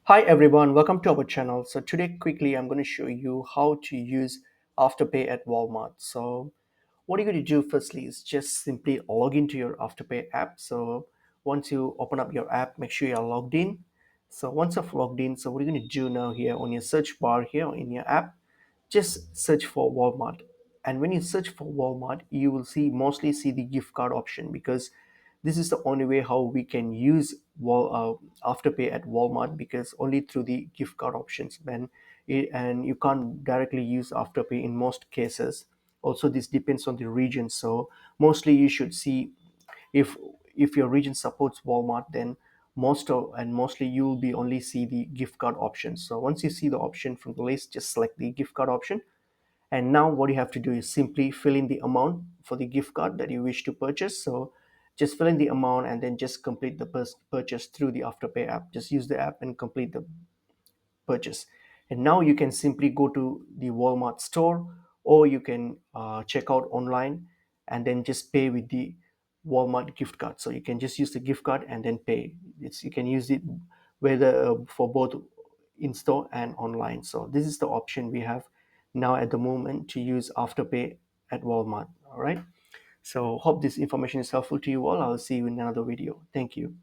Hi everyone, welcome to our channel. So today quickly I'm going to show you how to use Afterpay at Walmart. So what you're going to do firstly is just simply log into your Afterpay app. So once you open up your app, make sure you're logged in. So once you've logged in, so what you're going to do now here on your search bar here in your app, just search for Walmart. And when you search for Walmart, you will mostly see the gift card option because this is the only way how we can use Afterpay at Walmart, because only through the gift card options and you can't directly use Afterpay in most cases. Also, this depends on the region. So mostly you should see if your region supports Walmart, then mostly you will be only see the gift card option. So once you see the option from the list, just select the gift card option, and now what you have to do is simply fill in the amount for the gift card that you wish to purchase. So just fill in the amount and then just complete the purchase through the Afterpay app. Just use the app and complete the purchase. And now you can simply go to the Walmart store, or you can check out online and then just pay with the Walmart gift card. So you can just use the gift card and then pay. You can use it whether for both in store and online. So this is the option we have now at the moment to use Afterpay at Walmart. All right. So hope this information is helpful to you all. I'll see you in another video. Thank you.